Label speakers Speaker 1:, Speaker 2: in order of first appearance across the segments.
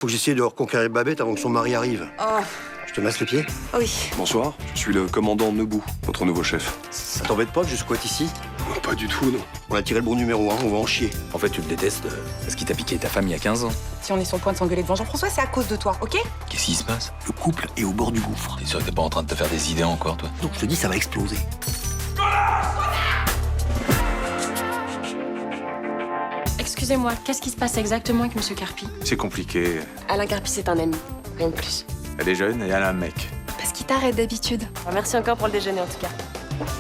Speaker 1: Faut que j'essaie de reconquérir Babette avant que son mari arrive.
Speaker 2: Oh,
Speaker 1: Je te masse les pieds?
Speaker 2: oui.
Speaker 3: Bonsoir, je suis le commandant Nebou, votre nouveau chef.
Speaker 1: Ça t'embête pas que je squatte ici?
Speaker 3: Pas du tout, non.
Speaker 1: On a tiré le bon numéro 1, on va en chier.
Speaker 4: En fait, tu le détestes parce qu'il t'a piqué ta femme il y a 15 ans.
Speaker 2: Si on est sur le point de s'engueuler devant Jean-François, c'est à cause de toi, ok?
Speaker 4: Qu'est-ce qui se passe?
Speaker 1: Le couple est au bord du gouffre.
Speaker 4: T'es sûr que t'es pas en train de te faire des idées encore, toi?
Speaker 1: Donc je te dis, ça va exploser.
Speaker 5: Excusez-moi, qu'est-ce qui se passe exactement avec Monsieur Carpi?
Speaker 6: C'est compliqué.
Speaker 7: Alain Carpi, c'est un ami, rien de plus.
Speaker 6: Elle est jeune et elle a un mec.
Speaker 5: Parce qu'il t'arrête d'habitude.
Speaker 7: Merci encore pour le déjeuner, en tout cas.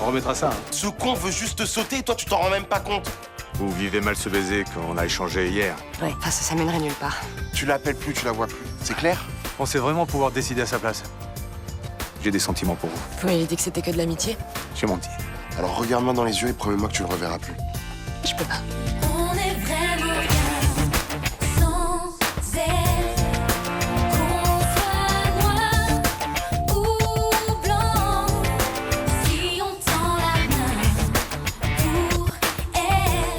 Speaker 6: On remettra ça, hein.
Speaker 8: Ce con veut juste te sauter et toi tu t'en rends même pas compte.
Speaker 6: Vous vivez mal ce baiser qu'on a échangé hier.
Speaker 7: Ouais, enfin, ça mènerait nulle part.
Speaker 8: Tu l'appelles plus, tu la vois plus. C'est clair?
Speaker 6: Vous pensez vraiment pouvoir décider à sa place? J'ai des sentiments pour vous.
Speaker 7: Vous m'avez dit que c'était que de l'amitié?
Speaker 6: J'ai menti.
Speaker 8: Alors regarde-moi dans les yeux et promets-moi que tu le reverras plus.
Speaker 7: Je peux pas.
Speaker 9: On est vraiment rien sans elle. Qu'on soit noir ou blanc, si on tend la main pour elle,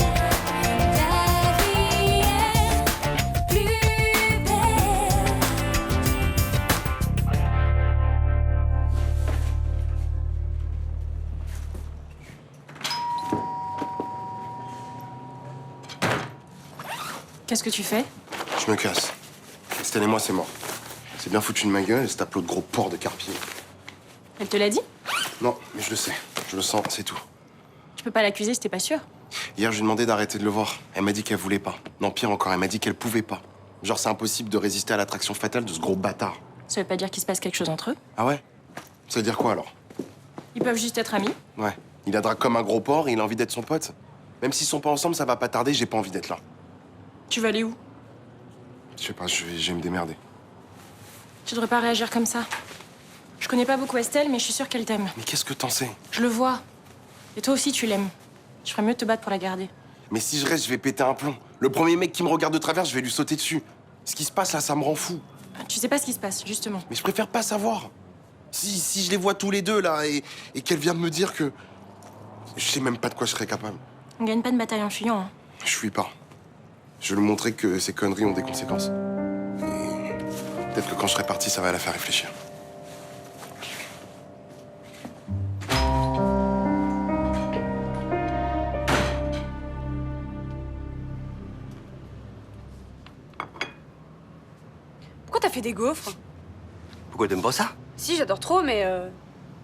Speaker 9: la vie est plus belle.
Speaker 5: Qu'est-ce que tu fais?
Speaker 8: Je me casse. Stan et moi, c'est mort. C'est bien foutu de ma gueule et cet applaud de gros porc de Carpi.
Speaker 5: Elle te l'a dit?
Speaker 8: Non, mais je le sais. Je le sens, c'est tout.
Speaker 5: Tu peux pas l'accuser si t'es pas sûr.
Speaker 8: Hier, je lui ai demandé d'arrêter de le voir. Elle m'a dit qu'elle voulait pas. Non, pire encore, elle m'a dit qu'elle pouvait pas. Genre, c'est impossible de résister à l'attraction fatale de ce gros bâtard.
Speaker 5: Ça veut pas dire qu'il se passe quelque chose entre eux.
Speaker 8: Ah ouais? Ça veut dire quoi alors?
Speaker 5: Ils peuvent juste être amis.
Speaker 8: Ouais. Il la drague comme un gros porc et il a envie d'être son pote. Même s'ils sont pas ensemble, ça va pas tarder, j'ai pas envie d'être là.
Speaker 5: Tu vas aller où?
Speaker 8: Je sais pas, je vais me démerder.
Speaker 5: Tu devrais pas réagir comme ça. Je connais pas beaucoup Estelle, mais je suis sûre qu'elle t'aime.
Speaker 8: Mais qu'est-ce que t'en sais?
Speaker 5: Je le vois. Et toi aussi, tu l'aimes. Je ferais mieux de te battre pour la garder.
Speaker 8: Mais si je reste, je vais péter un plomb. Le premier mec qui me regarde de travers, je vais lui sauter dessus. Ce qui se passe là, ça me rend fou.
Speaker 5: Tu sais pas ce qui se passe, justement.
Speaker 8: Mais je préfère pas savoir. Si je les vois tous les deux là et qu'elle vient de me dire que... Je sais même pas de quoi je serais capable.
Speaker 5: On gagne pas de bataille en fuyant, hein.
Speaker 8: Je fuis pas. Je vais lui montrer que ces conneries ont des conséquences. Et peut-être que quand je serai parti, ça va la faire réfléchir.
Speaker 2: Pourquoi t'as fait des gaufres?
Speaker 1: Pourquoi t'aimes pas ça?
Speaker 2: Si, j'adore trop, mais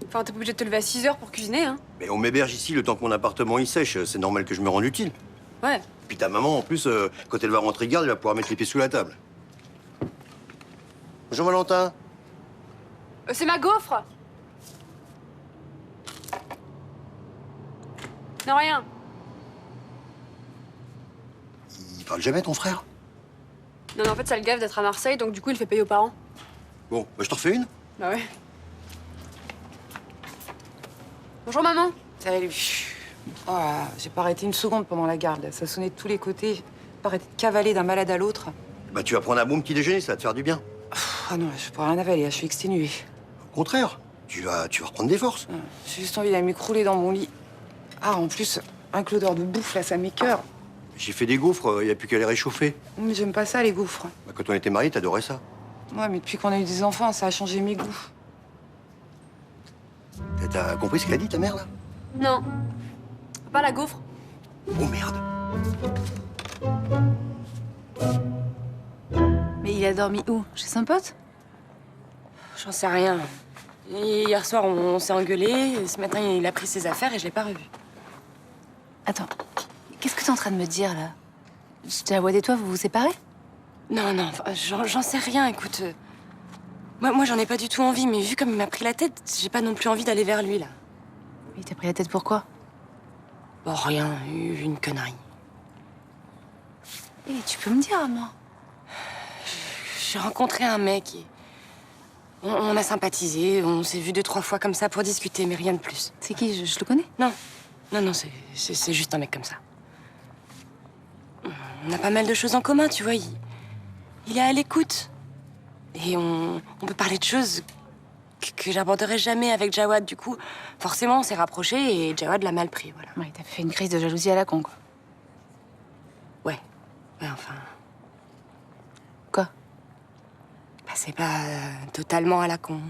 Speaker 2: enfin, t'es pas obligé de te lever à 6 heures pour cuisiner, hein?
Speaker 1: Mais on m'héberge ici le temps que mon appartement il sèche, c'est normal que je me rende utile.
Speaker 2: Ouais.
Speaker 1: Puis ta maman, en plus, quand elle va rentrer garde, elle va pouvoir mettre les pieds sous la table. Bonjour Valentin.
Speaker 2: C'est ma gaufre! Non, rien.
Speaker 1: Il parle jamais ton frère?
Speaker 2: Non, en fait, ça le gaffe d'être à Marseille, donc du coup, il fait payer aux parents.
Speaker 1: Bon, bah je t'en refais une.
Speaker 2: Bah ouais. Bonjour, maman.
Speaker 10: Salut. Oh là, j'ai pas arrêté une seconde pendant la garde. Là. Ça sonnait de tous les côtés. J'ai pas arrêté de cavaler d'un malade à l'autre.
Speaker 1: Bah tu vas prendre un bon petit déjeuner, ça va te faire du bien.
Speaker 10: Ah non, je pourrais rien avaler, là, je suis exténuée.
Speaker 1: Au contraire, tu vas reprendre des forces.
Speaker 10: J'ai juste envie d'aller m'écrouler dans mon lit. Ah, en plus, un l'odeur de bouffe, là, ça m'écoeure.
Speaker 1: J'ai fait des gaufres, il n'y a plus qu'à les réchauffer.
Speaker 10: Mais j'aime pas ça, les gaufres.
Speaker 1: Bah, quand on était mariés, t'adorais ça.
Speaker 10: Ouais, mais depuis qu'on a eu des enfants, ça a changé mes goûts.
Speaker 1: T'as compris ce qu'elle a dit, ta mère, là?
Speaker 2: Non. Pas la gaufre.
Speaker 1: Oh merde.
Speaker 7: Mais il a dormi où? Chez son pote?
Speaker 10: J'en sais rien. Hier soir, on s'est engueulé. Ce matin, il a pris ses affaires et je l'ai pas revu.
Speaker 7: Attends, qu'est-ce que t'es en train de me dire, là? Jawad et toi, vous vous séparez?
Speaker 10: Non, non, enfin, j'en sais rien, écoute. Moi, j'en ai pas du tout envie, mais vu comme il m'a pris la tête, j'ai pas non plus envie d'aller vers lui, là.
Speaker 7: Il t'a pris la tête pourquoi?
Speaker 10: Bon, rien, une connerie.
Speaker 7: Et tu peux me dire, moi?
Speaker 10: J'ai rencontré un mec et... On a sympathisé, on s'est vu 2-3 fois comme ça pour discuter, mais rien de plus.
Speaker 7: C'est qui? Je le connais?
Speaker 10: Non, non, c'est juste un mec comme ça. On a pas mal de choses en commun, tu vois. Il est à l'écoute. Et on peut parler de choses que j'aborderai jamais avec Jawad. Du coup, forcément, on s'est rapprochés et Jawad l'a mal pris, voilà.
Speaker 7: Ouais, t'as fait une crise de jalousie à la con, quoi.
Speaker 10: Ouais, enfin...
Speaker 7: Quoi?
Speaker 10: c'est pas totalement à la con.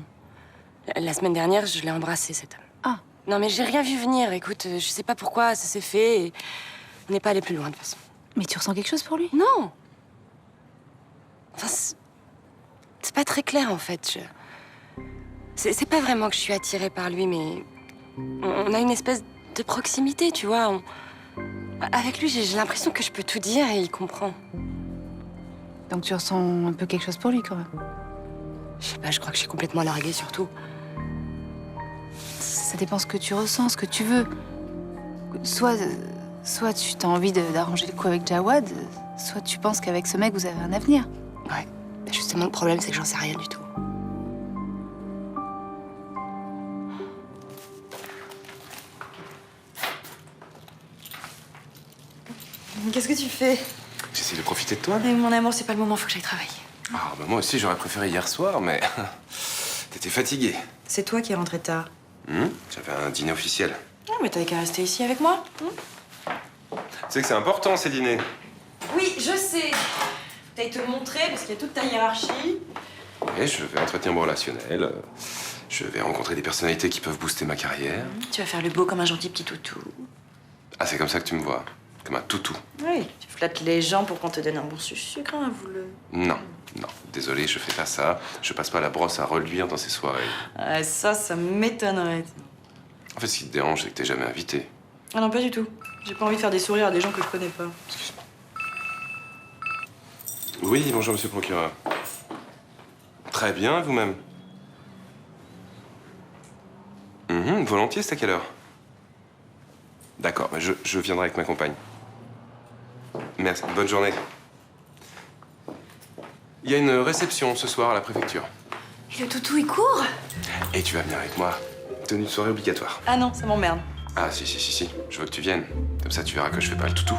Speaker 10: La semaine dernière, je l'ai embrassé, cet homme.
Speaker 7: Ah.
Speaker 10: Non, mais j'ai rien vu venir. Écoute, je sais pas pourquoi ça s'est fait et on n'est pas allé plus loin, de toute façon.
Speaker 7: Mais tu ressens quelque chose pour lui?
Speaker 10: Non. Enfin, c'est pas très clair, en fait. C'est pas vraiment que je suis attirée par lui, mais on a une espèce de proximité, tu vois. Avec lui, j'ai l'impression que je peux tout dire et il comprend.
Speaker 7: Donc tu ressens un peu quelque chose pour lui, quand même.
Speaker 10: Je sais pas, je crois que je suis complètement larguée, surtout.
Speaker 7: Ça dépend ce que tu ressens, ce que tu veux. Soit tu as envie d'arranger le coup avec Jawad, soit tu penses qu'avec ce mec, vous avez un avenir.
Speaker 10: Ouais. Bah, justement, le problème, c'est que j'en sais rien du tout.
Speaker 2: Qu'est-ce que tu fais?
Speaker 3: J'essaie de profiter de toi.
Speaker 2: Mon amour, c'est pas le moment, faut que j'aille travailler.
Speaker 3: Ah, bah moi aussi, j'aurais préféré hier soir, mais t'étais fatigué.
Speaker 2: C'est toi qui es rentré tard.
Speaker 3: J'avais un dîner officiel.
Speaker 2: Ah, mais t'avais qu'à rester ici avec moi.
Speaker 3: Tu sais que c'est important, ces dîners.
Speaker 2: Oui, je sais. T'ailles te montrer parce qu'il y a toute ta hiérarchie.
Speaker 3: Et je vais entretenir mon relationnel. Je vais rencontrer des personnalités qui peuvent booster ma carrière.
Speaker 2: Tu vas faire le beau comme un gentil petit toutou.
Speaker 3: Ah, c'est comme ça que tu me vois. Comme un toutou.
Speaker 2: Oui, tu flattes les gens pour qu'on te donne un bon sucre, hein, avoue-le.
Speaker 3: Non, non. Désolé, je fais pas ça. Je passe pas la brosse à reluire dans ces soirées.
Speaker 2: Ah, ça m'étonnerait.
Speaker 3: En fait, ce qui te dérange, c'est que t'es jamais invité.
Speaker 2: Ah non, pas du tout. J'ai pas envie de faire des sourires à des gens que je connais pas.
Speaker 3: Oui, bonjour, monsieur le procureur. Très bien, vous-même. Volontiers, c'est à quelle heure? D'accord, je viendrai avec ma compagne. Merci, bonne journée. Il y a une réception ce soir à la préfecture.
Speaker 2: Et le toutou, il court?
Speaker 3: Et tu vas venir avec moi. Tenue de soirée obligatoire.
Speaker 2: Ah non, ça m'emmerde.
Speaker 3: Ah, si. Je veux que tu viennes. Comme ça, tu verras que je fais pas le toutou.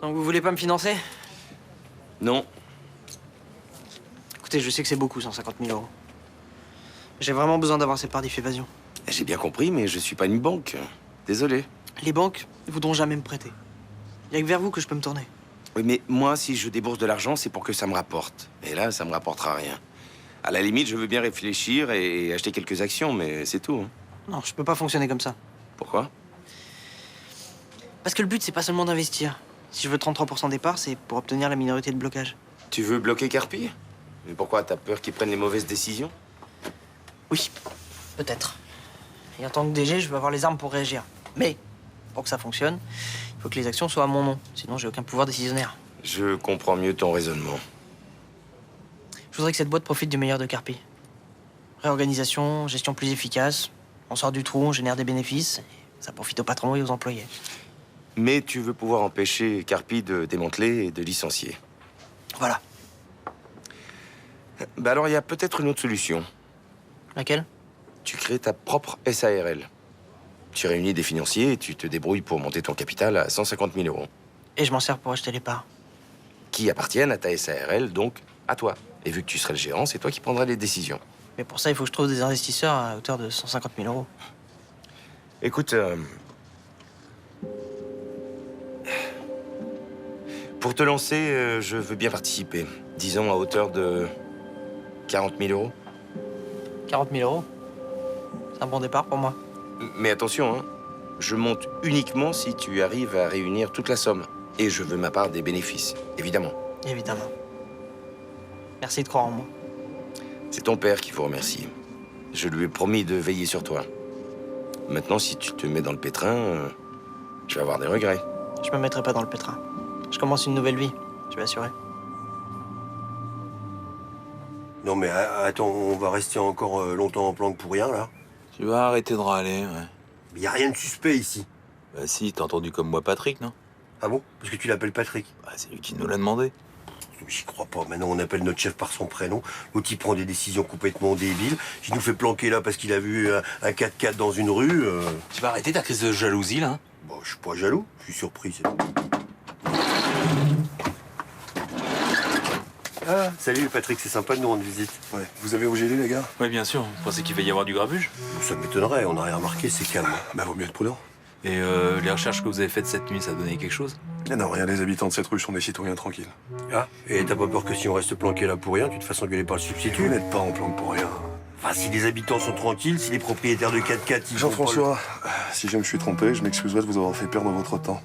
Speaker 11: Donc vous voulez pas me financer?
Speaker 4: Non.
Speaker 11: Écoutez, je sais que c'est beaucoup, 150 000 €. J'ai vraiment besoin d'avoir cette part d'évasion.
Speaker 4: J'ai bien compris, mais je suis pas une banque. Désolé.
Speaker 11: Les banques ne voudront jamais me prêter. Il y a que vers vous que je peux me tourner.
Speaker 4: Oui, mais moi, si je débourse de l'argent, c'est pour que ça me rapporte. Et là, ça me rapportera rien. À la limite, je veux bien réfléchir et acheter quelques actions, mais c'est tout. Hein.
Speaker 11: Non, je peux pas fonctionner comme ça.
Speaker 4: Pourquoi?
Speaker 11: Parce que le but, c'est pas seulement d'investir. Si je veux 33% départ, c'est pour obtenir la minorité de blocage.
Speaker 4: Tu veux bloquer Carpi? Mais pourquoi? T'as peur qu'il prenne les mauvaises décisions?
Speaker 11: Oui, peut-être. Et en tant que DG, je veux avoir les armes pour réagir. Mais, pour que ça fonctionne, il faut que les actions soient à mon nom. Sinon, j'ai aucun pouvoir décisionnaire.
Speaker 4: Je comprends mieux ton raisonnement.
Speaker 11: Je voudrais que cette boîte profite du meilleur de Carpi. Réorganisation, gestion plus efficace. On sort du trou, on génère des bénéfices. Et ça profite aux patrons et aux employés.
Speaker 4: Mais tu veux pouvoir empêcher Carpi de démanteler et de licencier.
Speaker 11: Voilà.
Speaker 4: Bah alors, il y a peut-être une autre solution.
Speaker 11: Laquelle?
Speaker 4: Tu crées ta propre SARL. Tu réunis des financiers et tu te débrouilles pour monter ton capital à 150 000 €.
Speaker 11: Et je m'en sers pour acheter les parts.
Speaker 4: Qui appartiennent à ta SARL, donc à toi. Et vu que tu serais le gérant, c'est toi qui prendras les décisions.
Speaker 11: Mais pour ça, il faut que je trouve des investisseurs à hauteur de 150 000 €.
Speaker 4: Écoute, pour te lancer, je veux bien participer. Disons à hauteur de 40 000 €.
Speaker 11: 40 000 €. C'est un bon départ pour moi.
Speaker 4: Mais attention, hein, je monte uniquement si tu arrives à réunir toute la somme. Et je veux ma part des bénéfices, évidemment.
Speaker 11: Évidemment. Merci de croire en moi.
Speaker 4: C'est ton père qu'il faut remercier. Je lui ai promis de veiller sur toi. Maintenant, si tu te mets dans le pétrin, je vais avoir des regrets.
Speaker 11: Je me mettrai pas dans le pétrin. Je commence une nouvelle vie, je vais assurer.
Speaker 1: Non mais attends, on va rester encore longtemps en planque pour rien, là.
Speaker 12: Tu vas arrêter de râler, ouais.
Speaker 1: Il y a rien de suspect ici.
Speaker 12: Bah si, t'as entendu comme moi Patrick, non?
Speaker 1: Ah bon? Parce que tu l'appelles Patrick?
Speaker 12: Bah c'est lui qui nous l'a demandé.
Speaker 1: J'y crois pas. Maintenant, on appelle notre chef par son prénom. L'autre, il prend des décisions complètement débiles. Il nous fait planquer là parce qu'il a vu un 4x4 dans une rue.
Speaker 12: Tu vas arrêter ta crise de jalousie, là?
Speaker 1: Bon, je suis pas jaloux. Je suis surpris, c'est tout. Ah, salut Patrick, c'est sympa de nous rendre visite.
Speaker 3: Ouais. Vous avez OGD, les gars?
Speaker 12: Ouais, bien sûr. Vous pensez qu'il va y avoir du grabuge?
Speaker 1: Ça m'étonnerait, on n'a rien remarqué, c'est calme.
Speaker 3: Bah, vaut mieux être prudent.
Speaker 12: Et les recherches que vous avez faites cette nuit, ça a donné quelque chose?
Speaker 13: Mais non, rien, les habitants de cette rue sont des citoyens tranquilles.
Speaker 1: Ah, et t'as pas peur que si on reste planqué là pour rien, tu te fasses engueuler par le substitut?
Speaker 13: Vous n'êtes pas en planque pour rien.
Speaker 1: Enfin, si les habitants sont tranquilles, si les propriétaires de 4x4... ils font pas
Speaker 13: Jean-François, si je me suis trompé, je m'excuserai de vous avoir fait perdre votre temps.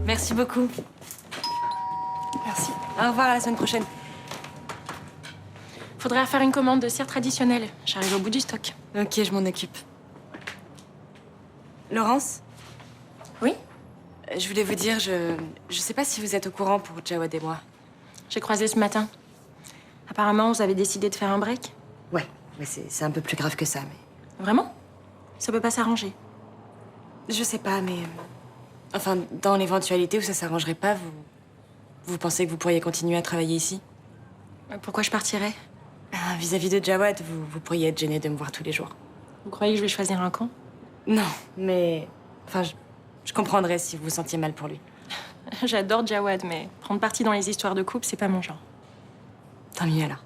Speaker 10: Merci beaucoup.
Speaker 5: Merci.
Speaker 10: Au revoir, à la semaine prochaine.
Speaker 5: Faudrait refaire une commande de cire traditionnelle. J'arrive au bout du stock.
Speaker 10: Ok, je m'en occupe. Laurence?
Speaker 5: Oui?
Speaker 10: Je voulais vous dire, je sais pas si vous êtes au courant pour Jawad et moi.
Speaker 5: J'ai croisé ce matin. Apparemment, vous avez décidé de faire un break.
Speaker 10: Ouais, mais c'est un peu plus grave que ça, mais...
Speaker 5: Vraiment? Ça peut pas s'arranger.
Speaker 10: Je sais pas, mais... Enfin, dans l'éventualité où ça s'arrangerait pas, vous pensez que vous pourriez continuer à travailler ici?
Speaker 5: Pourquoi je partirais?
Speaker 10: Vis-à-vis de Jawad, vous pourriez être gêné de me voir tous les jours.
Speaker 5: Vous croyez que je vais choisir un camp?
Speaker 10: Non, mais... Enfin, je comprendrais si vous vous sentiez mal pour lui.
Speaker 5: J'adore Jawad, mais prendre parti dans les histoires de couple, c'est pas mon genre.
Speaker 10: Tant mieux alors.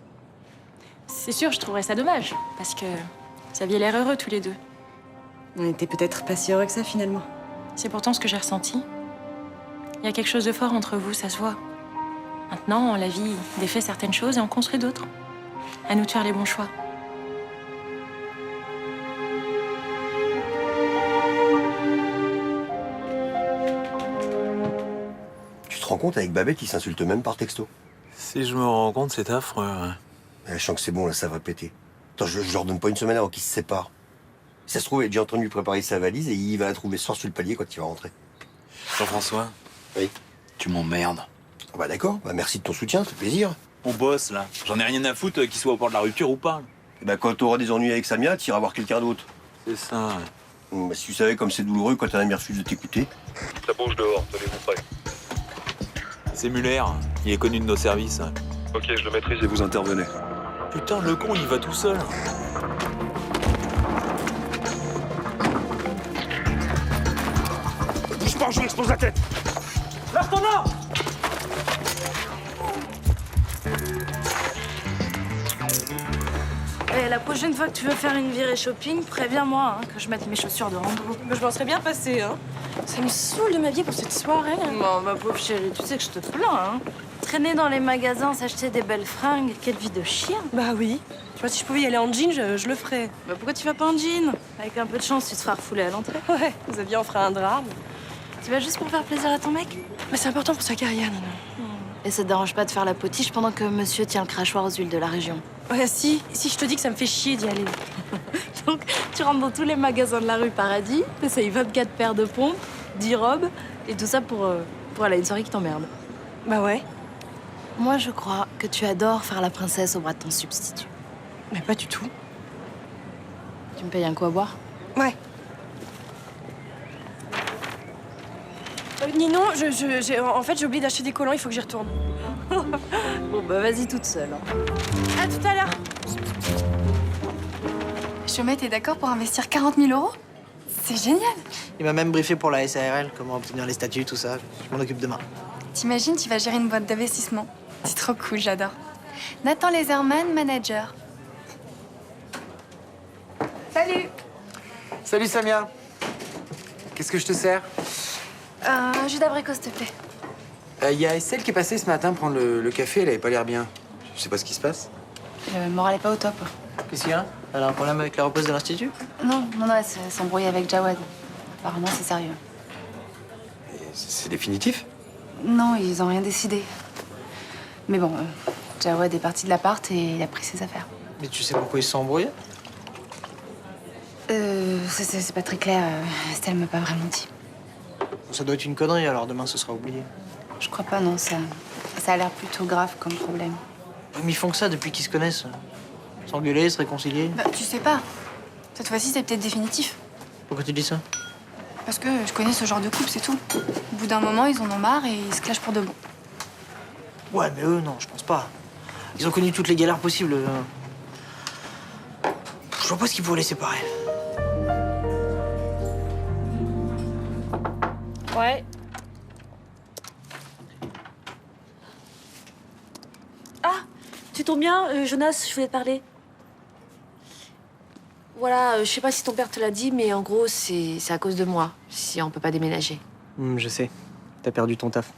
Speaker 5: C'est sûr, je trouverais ça dommage, parce que vous aviez l'air heureux tous les deux.
Speaker 10: On était peut-être pas si heureux que ça, finalement.
Speaker 5: C'est pourtant ce que j'ai ressenti. Il y a quelque chose de fort entre vous, ça se voit. Maintenant, la vie défait certaines choses et en construit d'autres. À nous de faire les bons choix.
Speaker 1: Tu te rends compte, avec Babette, ils s'insultent même par texto.
Speaker 12: Si je me rends compte, c'est affreux. Ouais.
Speaker 1: Je sens que c'est bon, là, ça va péter. Attends, je leur donne pas une semaine avant qu'ils se séparent. Si ça se trouve, elle est déjà en train de lui préparer sa valise et il va la trouver ce soir sur le palier quand il va rentrer.
Speaker 12: Jean-François?
Speaker 1: Oui.
Speaker 12: Tu m'emmerdes.
Speaker 1: Ah bah d'accord, bah merci de ton soutien, ça fait plaisir.
Speaker 12: On bosse, là. J'en ai rien à foutre qu'il soit au bord de la rupture ou pas.
Speaker 1: Et bah quand t'auras des ennuis avec Samia, t'iras voir quelqu'un d'autre.
Speaker 12: C'est ça, ouais.
Speaker 1: Bah, si tu savais comme c'est douloureux quand un ami refuse de t'écouter.
Speaker 13: Ça bouge dehors, tenez-vous prêts.
Speaker 12: C'est Muller. Il est connu de nos services.
Speaker 13: Ok, je le maîtrise et vous intervenez.
Speaker 12: Putain, le con, il va tout seul.
Speaker 13: Bouge pas, je m'explose la tête.
Speaker 11: Lâche ton arme!
Speaker 14: Et la prochaine fois que tu veux faire une virée shopping, préviens-moi hein, que je mette mes chaussures de rando.
Speaker 2: Je m'en serais bien passé, hein. Ça me saoule de m'habiller pour cette soirée.
Speaker 14: Bon, ma pauvre chérie, tu sais que je te plains, hein. Traîner dans les magasins, s'acheter des belles fringues, quelle vie de chien.
Speaker 2: Bah oui. Tu vois, si je pouvais y aller en jean, je le ferais.
Speaker 14: Bah pourquoi tu vas pas en jean? Avec un peu de chance, tu te feras refouler à l'entrée.
Speaker 2: Ouais, vous aviez en ferait un drame.
Speaker 14: Tu vas juste pour faire plaisir à ton mec?
Speaker 2: Mais c'est important pour sa carrière, Nina.
Speaker 14: Et ça te dérange pas de faire la potiche pendant que monsieur tient le crachoir aux huiles de la région?
Speaker 2: Ouais, si je te dis que ça me fait chier d'y aller.
Speaker 14: Donc, tu rentres dans tous les magasins de la rue Paradis, t'essayes 24 paires de pompes, 10 robes, et tout ça pour aller à une soirée qui t'emmerde.
Speaker 2: Bah ouais.
Speaker 14: Moi, je crois que tu adores faire la princesse au bras de ton substitut.
Speaker 2: Mais pas du tout.
Speaker 14: Tu me payes un coup à boire?
Speaker 2: Ouais. Ninon, en fait, j'ai oublié d'acheter des collants, il faut que j'y retourne.
Speaker 14: Bon, bah vas-y toute seule. Hein.
Speaker 2: À tout à l'heure.
Speaker 7: Chomet, t'es d'accord pour investir 40 000 €? C'est génial.
Speaker 11: Il m'a même briefé pour la SARL, comment obtenir les statuts, tout ça. Je m'en occupe demain.
Speaker 7: T'imagines, tu vas gérer une boîte d'investissement. C'est trop cool, j'adore. Nathan Laserman, manager. Salut.
Speaker 15: Salut Samia. Qu'est-ce que je te sers?
Speaker 7: Un jus d'abricot, s'il te plaît.
Speaker 15: Il y a Estelle qui est passée ce matin prendre le café, elle avait pas l'air bien. Je sais pas ce qui se passe.
Speaker 7: Le moral est pas au top.
Speaker 11: Qu'est-ce qu'il y a? Elle a un problème avec la repose de l'Institut?
Speaker 7: Non, elle s'embrouille avec Jawad. Apparemment, c'est sérieux.
Speaker 15: C'est définitif?
Speaker 7: Non, ils ont rien décidé. Mais bon, Jawad est parti de l'appart et il a pris ses affaires.
Speaker 11: Mais tu sais pourquoi ils se sont embrouillés?
Speaker 7: C'est pas très clair. Estelle m'a pas vraiment dit.
Speaker 11: Ça doit être une connerie, alors demain ce sera oublié.
Speaker 7: Je crois pas, non. Ça a l'air plutôt grave comme problème.
Speaker 11: Mais ils font que ça depuis qu'ils se connaissent. S'engueuler, se réconcilier.
Speaker 7: Bah, tu sais pas. Cette fois-ci, c'est peut-être définitif.
Speaker 11: Pourquoi tu dis ça?
Speaker 7: Parce que je connais ce genre de couple, c'est tout. Au bout d'un moment, ils en ont marre et ils se clashent pour de bon.
Speaker 11: Ouais, mais eux, non, je pense pas. Ils ont connu toutes les galères possibles. Je vois pas ce qui pourrait les séparer.
Speaker 2: Bon,
Speaker 14: Ouais. Ah, tu tombes bien, Jonas, je voulais te parler. Voilà, je sais pas si ton père te l'a dit, mais en gros, c'est à cause de moi, si on peut pas déménager.
Speaker 11: Je sais. T'as perdu ton taf.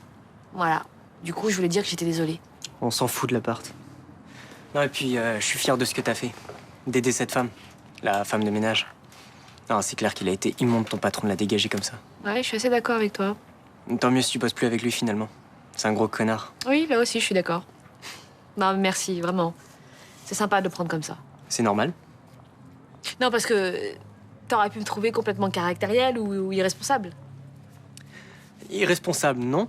Speaker 14: Voilà. Du coup, je voulais dire que j'étais désolée.
Speaker 11: On s'en fout de l'appart. Non, et puis, je suis fier de ce que t'as fait. D'aider cette femme. La femme de ménage. Non, c'est clair qu'il a été immonde, ton patron, de la dégager comme ça.
Speaker 14: Ouais, je suis assez d'accord avec toi.
Speaker 11: Tant mieux si tu bosses plus avec lui, finalement. C'est un gros connard.
Speaker 14: Oui, là aussi, je suis d'accord. Non, merci, vraiment. C'est sympa de le prendre comme ça.
Speaker 11: C'est normal.
Speaker 14: Non, parce que t'aurais pu me trouver complètement caractériel ou irresponsable.
Speaker 11: Irresponsable, non.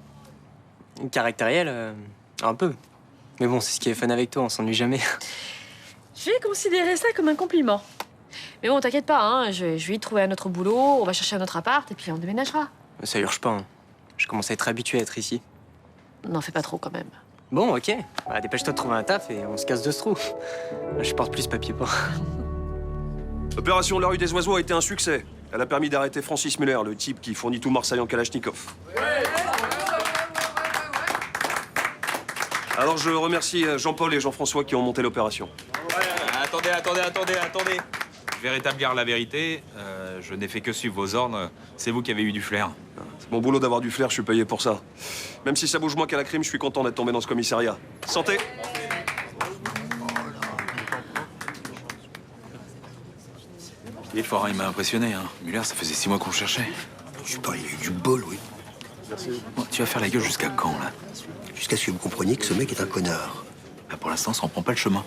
Speaker 11: Caractériel, un peu. Mais bon, c'est ce qui est fun avec toi, on s'ennuie jamais.
Speaker 14: Je vais considérer ça comme un compliment. Mais bon, t'inquiète pas, hein, je vais vite trouver un autre boulot, on va chercher un autre appart et puis on déménagera.
Speaker 11: Ça urge pas, hein. Je commence à être habitué à être ici.
Speaker 14: N'en fais pas trop quand même.
Speaker 11: Bon, ok. Bah, dépêche-toi de trouver un taf et on se casse de ce trou. Je porte plus ce papier pas.
Speaker 16: L'opération La Rue des Oiseaux a été un succès. Elle a permis d'arrêter Francis Muller, le type qui fournit tout Marseille en Kalachnikov. Alors je remercie Jean-Paul et Jean-François qui ont monté l'opération.
Speaker 12: Attendez. Je vais rétablir la vérité. Je n'ai fait que suivre vos ordres. C'est vous qui avez eu du flair.
Speaker 16: C'est mon boulot d'avoir du flair, je suis payé pour ça. Même si ça bouge moins qu'à la crime, je suis content d'être tombé dans ce commissariat. Santé!
Speaker 12: Il est fort, hein, il m'a impressionné. Hein. Muller, ça faisait 6 mois qu'on le cherchait.
Speaker 1: Je sais pas, il a eu du bol, oui.
Speaker 12: Bon, tu vas faire la gueule jusqu'à quand, là?
Speaker 1: Jusqu'à ce que vous compreniez que ce mec est un connard.
Speaker 12: Bah, pour l'instant, ça en prend pas le chemin.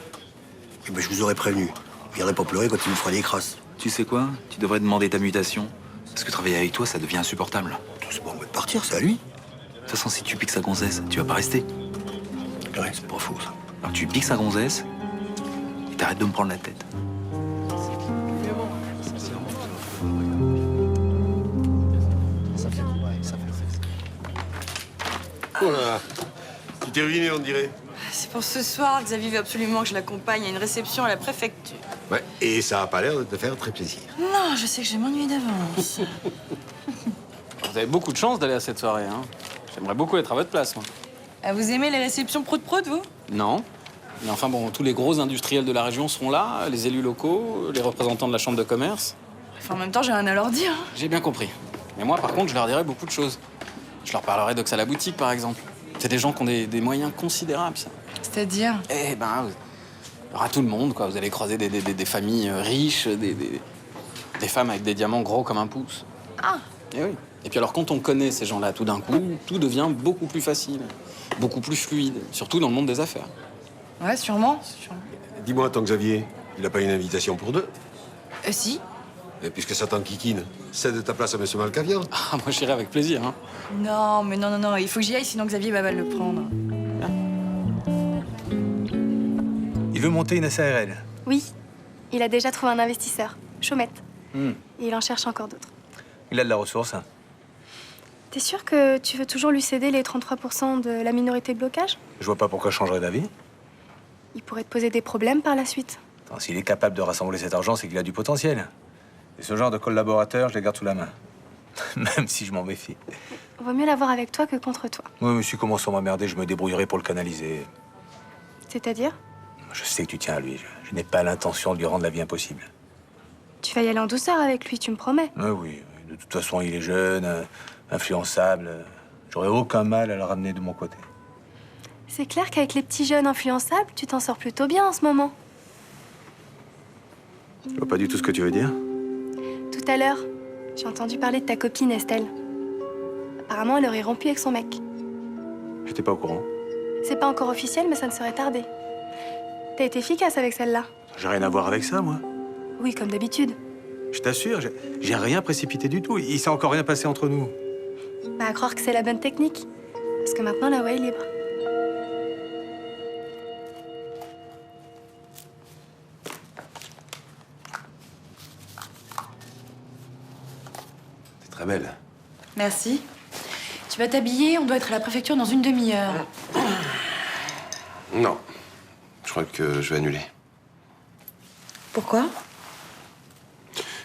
Speaker 1: Eh ben, je vous aurais prévenu. Vous viendrez pas pleurer quand il vous fera des crasses.
Speaker 12: Tu sais quoi? Tu devrais demander ta mutation. Parce que travailler avec toi, ça devient insupportable.
Speaker 1: C'est bon, on va partir, c'est à lui.
Speaker 12: De toute façon, si tu piques sa gonzesse, tu vas pas rester.
Speaker 1: Ouais, c'est pas faux, ça.
Speaker 12: Alors tu piques sa gonzesse et t'arrêtes de me prendre la tête.
Speaker 1: Oh là, tu t'es ruiné, on dirait.
Speaker 2: C'est pour ce soir, Xavier veut absolument que je l'accompagne à une réception à la préfecture.
Speaker 17: Ouais, et ça a pas l'air de te faire très plaisir.
Speaker 2: Non, je sais que je vais m'ennuyer d'avance.
Speaker 18: Vous avez beaucoup de chance d'aller à cette soirée, hein. J'aimerais beaucoup être à votre place, moi.
Speaker 2: Ah, vous aimez les réceptions prout-prout, vous?
Speaker 18: Non. Mais enfin bon, tous les gros industriels de la région seront là, les élus locaux, les représentants de la chambre de commerce.
Speaker 2: Enfin, en même temps, j'ai rien à leur dire.
Speaker 18: J'ai bien compris. Mais moi, par contre, je leur dirai beaucoup de choses. Je leur parlerai d'Ox à la boutique, par exemple. C'est des gens qui ont des moyens considérables, ça.
Speaker 2: C'est-à-dire?
Speaker 18: Eh ben, il y aura tout le monde, quoi. Vous allez croiser des familles riches, des femmes avec des diamants gros comme un pouce.
Speaker 2: Ah!
Speaker 18: Eh oui. Et puis alors, quand on connaît ces gens-là, tout d'un coup, tout devient beaucoup plus facile, beaucoup plus fluide, surtout dans le monde des affaires.
Speaker 2: Ouais, sûrement.
Speaker 17: Dis-moi, ton Xavier, il a pas une invitation pour deux?
Speaker 2: Si.
Speaker 17: Et puisque ça t'enquiquine, cède ta place à Monsieur Malcavian.
Speaker 18: Ah, moi j'irai avec plaisir, hein.
Speaker 2: Non, mais non, il faut que j'y aille, sinon Xavier va mal le prendre.
Speaker 6: Il veut monter une SARL.
Speaker 19: Oui, il a déjà trouvé un investisseur, Chaumette. Et il en cherche encore d'autres.
Speaker 6: Il a de la ressource. Hein.
Speaker 19: T'es sûr que tu veux toujours lui céder les 33% de la minorité de blocage?
Speaker 6: Je vois pas pourquoi je changerais d'avis.
Speaker 19: Il pourrait te poser des problèmes par la suite.
Speaker 6: S'il est capable de rassembler cet argent, c'est qu'il a du potentiel. Et ce genre de collaborateur, je les garde sous la main. Même si je m'en méfie.
Speaker 19: Vaut mieux l'avoir avec toi que contre toi.
Speaker 6: Oui, mais si commence à m'emmerder, je me débrouillerai pour le canaliser.
Speaker 19: C'est-à-dire?
Speaker 6: Je sais que tu tiens à lui. Je n'ai pas l'intention de lui rendre la vie impossible.
Speaker 19: Tu vas y aller en douceur avec lui, tu me promets.
Speaker 6: Oui. De toute façon, il est jeune, influençable. J'aurais aucun mal à le ramener de mon côté.
Speaker 19: C'est clair qu'avec les petits jeunes influençables, tu t'en sors plutôt bien en ce moment.
Speaker 6: Je vois pas du tout ce que tu veux dire.
Speaker 19: Tout à l'heure, j'ai entendu parler de ta copine Estelle. Apparemment, elle aurait rompu avec son mec.
Speaker 6: J'étais pas au courant.
Speaker 19: C'est pas encore officiel, mais ça ne saurait tarder. T'as été efficace avec celle-là.
Speaker 6: J'ai rien à voir avec ça, moi.
Speaker 19: Oui, comme d'habitude.
Speaker 6: Je t'assure, j'ai rien précipité du tout. Il s'est encore rien passé entre nous.
Speaker 19: Bah, à croire que c'est la bonne technique. Parce que maintenant, la voie est libre.
Speaker 17: C'est très belle.
Speaker 2: Merci. Tu vas t'habiller, on doit être à la préfecture dans une demi-heure.
Speaker 3: Non. Je crois que je vais annuler.
Speaker 2: Pourquoi?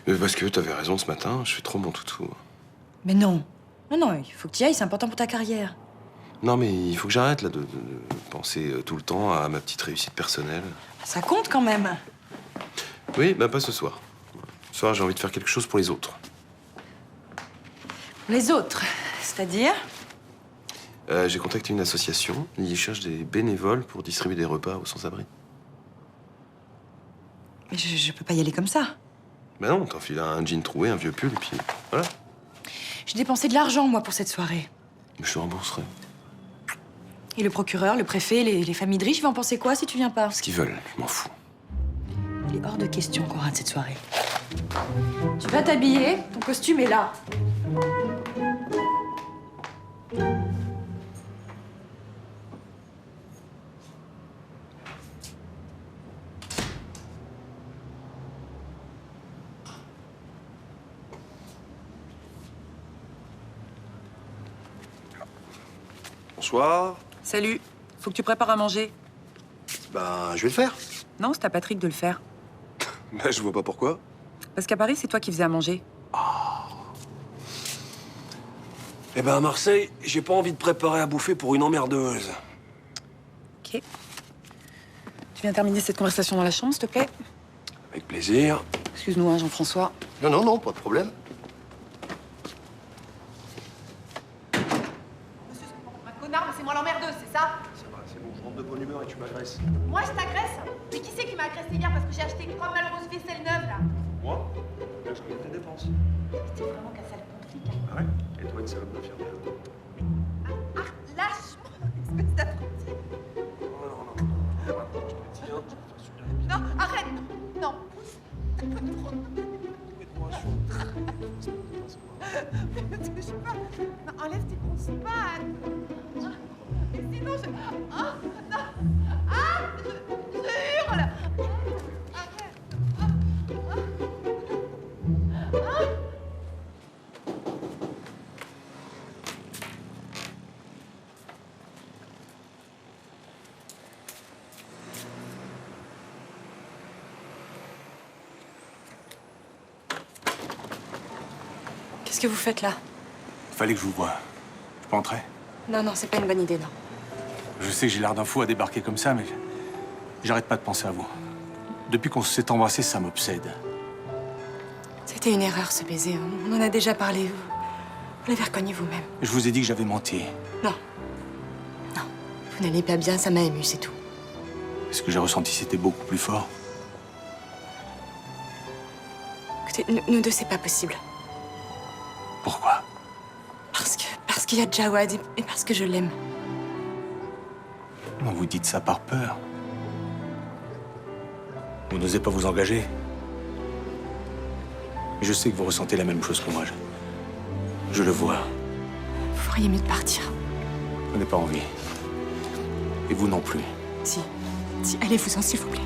Speaker 3: Mais parce que t'avais raison ce matin, je fais trop mon toutou.
Speaker 2: Mais non.
Speaker 10: Non, non, il faut que tu y ailles, c'est important pour ta carrière.
Speaker 3: Non, mais il faut que j'arrête là de penser tout le temps à ma petite réussite personnelle.
Speaker 10: Ça compte quand même.
Speaker 3: Oui, bah pas ce soir. Ce soir, j'ai envie de faire quelque chose pour les autres.
Speaker 10: Les autres, c'est-à-dire?
Speaker 3: J'ai contacté une association. Ils cherchent des bénévoles pour distribuer des repas aux sans-abri.
Speaker 10: Mais je peux pas y aller comme ça.
Speaker 3: Bah non, t'enfiles un jean troué, un vieux pull, et puis voilà.
Speaker 10: J'ai dépensé de l'argent, moi, pour cette soirée.
Speaker 3: Mais je te rembourserai.
Speaker 10: Et le procureur, le préfet, les familles de riches vont en penser quoi si tu viens pas?
Speaker 3: Ce qu'ils veulent, je m'en fous.
Speaker 10: Il est hors de question qu'on rate cette soirée. Tu vas t'habiller, ton costume est là.
Speaker 16: Bonsoir.
Speaker 20: Salut. Faut que tu prépares à manger.
Speaker 1: Bah, je vais le faire.
Speaker 20: Non, c'est à Patrick de le faire.
Speaker 16: Bah, je vois pas pourquoi.
Speaker 20: Parce qu'à Paris, c'est toi qui faisais à manger.
Speaker 16: Eh ben, à Marseille, j'ai pas envie de préparer à bouffer pour une emmerdeuse.
Speaker 20: Ok. Tu viens terminer cette conversation dans la chambre, s'il te plaît?
Speaker 16: Avec plaisir.
Speaker 20: Excuse-nous, hein, Jean-François.
Speaker 1: Non, non, non, pas de problème.
Speaker 21: Un connard, mais c'est moi l'emmerdeuse, c'est ça?
Speaker 16: Ça va, c'est bon, je rentre de bonne humeur et tu m'agresses.
Speaker 21: Moi, je t'agresse? Mais qui c'est qui m'a agressé hier parce que j'ai acheté 3 malheureuses vaisselles neuves, là?
Speaker 16: Moi? Je connais tes dépenses.
Speaker 21: T'es vraiment qu'un sale con flic, hein.
Speaker 16: Ah ouais? Et toi, une salope d'infirmière.
Speaker 21: Ah, lâche-moi, espèce d'abruti. Non, arrête! Non! Ne touche pas! Non, enlève tes grosses pattes! Et sinon, je... Ah! Non! Ah! Je hurle! Arrête!
Speaker 10: Qu'est-ce que vous faites là?
Speaker 6: Fallait que je vous voie. Je peux entrer?
Speaker 10: Non, non, c'est pas une bonne idée, non.
Speaker 6: Je sais que j'ai l'air d'un fou à débarquer comme ça, mais j'arrête pas de penser à vous. Depuis qu'on s'est embrassés, ça m'obsède.
Speaker 10: C'était une erreur, ce baiser. On en a déjà parlé. Vous l'avez reconnu vous-même.
Speaker 6: Je vous ai dit que j'avais menti.
Speaker 10: Non. Non. Vous n'allez pas bien, ça m'a ému, c'est tout.
Speaker 6: Ce que j'ai ressenti, c'était beaucoup plus fort.
Speaker 10: Écoutez, nous deux, c'est pas possible.
Speaker 6: Pourquoi?
Speaker 10: Parce qu'il y a Jawad et parce que je l'aime.
Speaker 6: Non, vous dites ça par peur. Vous n'osez pas vous engager. Je sais que vous ressentez la même chose que moi. Je le vois.
Speaker 10: Vous feriez mieux de partir.
Speaker 6: Je n'ai pas envie. Et vous non plus.
Speaker 10: Si, allez-vous-en, s'il vous plaît.